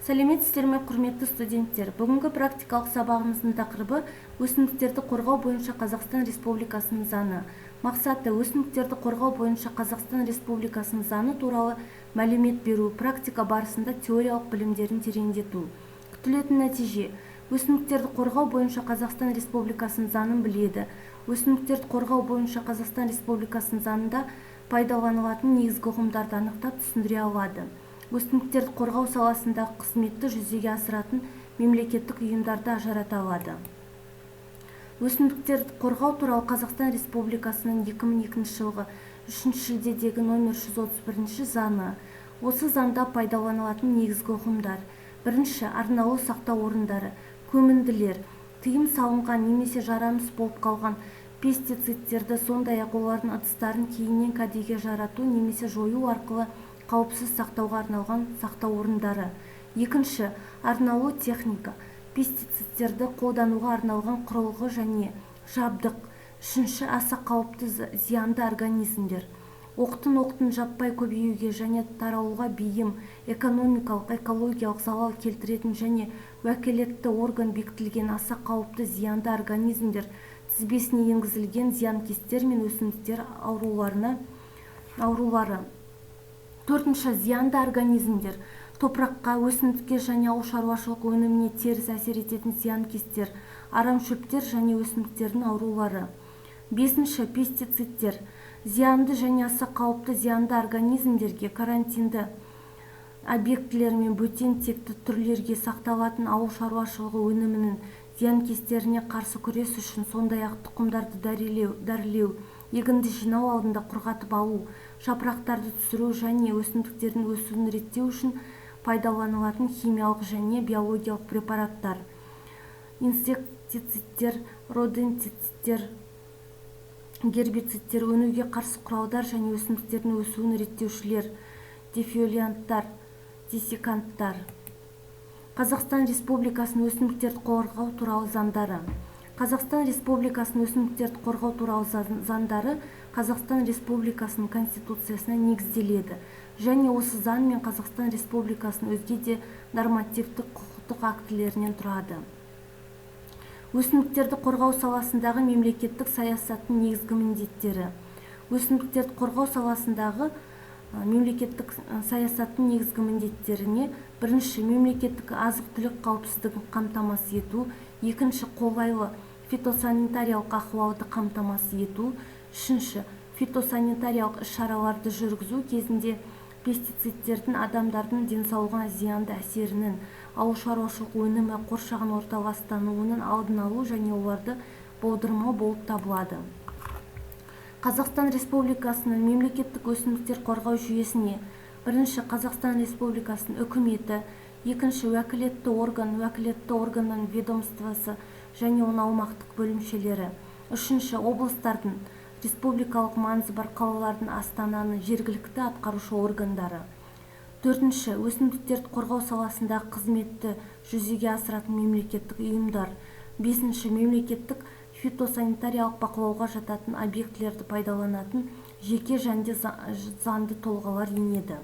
Сәлеметсіздер ме, құрметті студенттер? Бүгінгі практикалық сабағымыздың тақырыбы өсімдіктерді қорғау бойынша Қазақстан Республикасының заңы. Мақсаты өсімдіктерді қорғау бойынша Қазақстан Республикасының заңы туралы мәлімет беру, практика барысында теориялық білімдерін тереңдету. Күтілетін нәтиже: өсімдіктерді қорғау бойынша Қазақстан Республикасының заңын біледі. Өсімдіктерді қорғау бойынша Қазақстан Республикасының заңында пайдаланылатын негізгі ұғымдарды анықтап түсіндіре алады. Өсімдіктерді қорғау саласындағы қызметті жүзеге асыратын мемлекеттік ұйымдарды ажырата алады. Өсімдіктерді қорғау туралы Қазақстан Республикасының 2002 жылғы 3 шілдедегі номер 131 заңы. Осы заңда пайдаланылатын негізгі ұғымдар: бірінші, арнаулы сақтау орындары, көмінділер, тыйым салынған немесе жарамсыз болып қалған пестицидтерді, сондай-ақ олардың ыдыстарын кейіннен кәдеге жарату немесе жою арқылы қауіпсіз сақтауға арналған сақтау орындары. Екінші, арнаулы техника, пестицидтерді қолдануға арналған құрылғы және жабдық. Үшінші, аса қауіпті зиянды организмдер. Оқтын жаппай көбеюге және таралуға бейім, экономикалық, экологиялық залал келтіретін және уәкілетті орган бекітілген аса қауіпті зиянды организмдер тізбесіне енгізілген зиянкестер мен өсімдіктер аурулары. Төртінші, зиянды организмдер. Топыраққа, өсімдікке және ауыл шаруашылық өніміне теріс әсер ететін зиянкестер, арамшөптер және өсімдіктердің аурулары. Бесінші, пестицидтер. Зиянды және аса қауіпті зиянды организмдерге, карантинді объектілер мен бөтен текті түрлерге сақталатын ауыл шаруашылығы өнімінің зиянкестеріне қарсы күрес үшін, сондай-ақ тұқымдарды дәрілеу, егінді жинау алдында құрғатып алу, жапырақтарды түсіру және өсімдіктердің өсуін реттеу үшін пайдаланылатын химиялық және биологиялық препараттар. Инсектицидтер, родентицидтер, гербицидтер, өнуге қарсы құралдар және өсімдіктердің өсуін реттеушілер, дефиолианттар, десеканттар. Қазақстан Республикасының өсімдіктерді қорғау туралы заңдары. Қазақстан Республикасының өсімдіктерді қорғау туралы заңдары Қазақстан Республикасының Конституциясына негізделеді және осы заң мен Қазақстан Республикасының өзге де нормативтік құқықтық актілерінен тұрады. Өсімдіктерді қорғау саласындағы мемлекеттік саясаттың негізгі міндеттері. Өсімдіктерді қорғау саласындағы мемлекеттік саясаттың негізгі міндеттеріне: бірінші, мемлекеттік азық-түлік қауіпсіздігін қамтамасыз ету. Екінші, қолайлы фитосанитариялық ахуалды қамтамасыз ету. Үшінші, фитосанитариялық іс-шараларды жүргізу кезінде пестицидтердің адамдардың денсаулығына зиянды әсерінің, ауыл шаруашылық өнімі, қоршаған орта ластануының алдын алу және оларды болдырмау болып табылады. Қазақстан Республикасының мемлекеттік өсімдіктер қорғау жүйесіне: бірінші, Қазақстан Республикасының үкіметі. Екінші, уәкілетті органның ведомствосы және оның аумақтық бөлімшелері. Үшінші, облыстардың, республикалық маңызы бар қалалардың астананы жергілікті атқарушы органдары. Төртінші, өсімдіктерді қорғау саласындағы қызметті жүзеге асыратын мемлекеттік ұйымдар. Бесінші, мемлекеттік фитосанитариялық бақылауға жататын объектілерді пайдаланатын жеке және заңды тұлғалар енеді.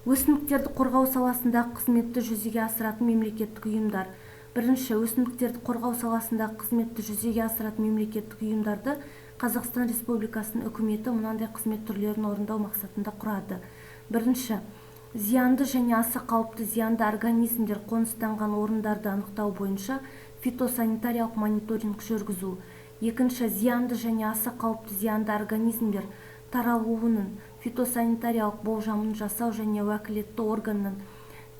Өсімдіктерді қорғау саласындағы қызметті жүзеге асыратын мемлекеттік ұйымдар. Бірінші, өсімдіктерді қорғау саласындағы қызметті жүзеге асыратын мемлекеттік ұйымдарды Қазақстан Республикасының үкіметі мынандай қызмет түрлерін орындау мақсатында құрады. Бірінші, зиянды және аса қауіпті зиянды организмдер қоныстанған орындарды анықтау бойынша фитосанитариялық мониторинг жүргізу. Екінші, зиянды және аса қауіпті зиянды организмдер таралуының фитосанитариялық болжамын жасау және уәкілетті органның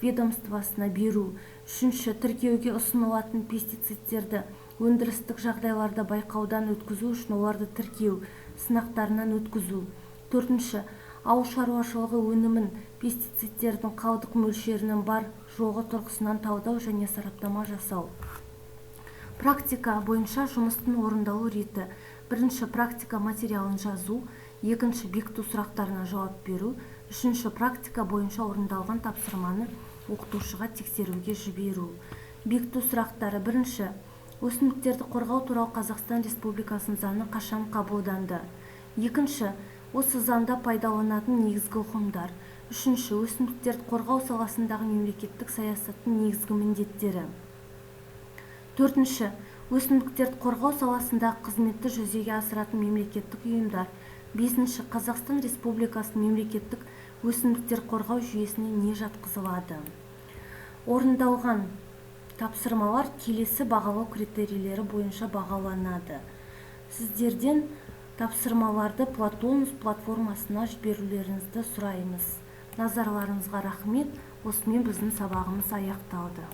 ведомствосына беру. Үшінші, тіркеуге ұсынылатын пестицидтерді өндірістік жағдайларда байқаудан өткізу үшін оларды тіркеу сынақтарынан өткізу. Төртінші, ауыл шаруашылығы өнімін пестицидтердің қалдық мөлшерінің бар жоғы тұрғысынан талдау және сараптама жасау. Практика бойынша жұмыстың орындалу реті: бірінші, практика материалын жазу. Екінші, бекіту сұрақтарына жауап беру. Үшінші, практика бойынша орындалған тапсырманы оқытушыға тексеруге жіберу. Бекіту сұрақтары: бірінші, өсімдіктерді қорғау туралы Қазақстан Республикасының заңы қашан қабылданды? Екінші, осы заңда пайдаланатын негізгі ұғымдар. Үшінші, өсімдіктерді қорғау саласындағы мемлекеттік саясаттың негізгі міндеттері. Төртінші, өсімдіктерді қорғау саласындағы қызметті жүзеге асыратын мемлекеттік ұйымдар. Бесінші, Қазақстан Республикасының мемлекеттік өсімдіктер қорғау жүйесіне не жатқызылады? Орындалған тапсырмалар келесі бағалау критерийлері бойынша бағаланады. Сіздерден тапсырмаларды Платонус платформасына жіберулеріңізді сұраймыз. Назарларыңызға рахмет. Осымен біздің сабағымыз аяқталды.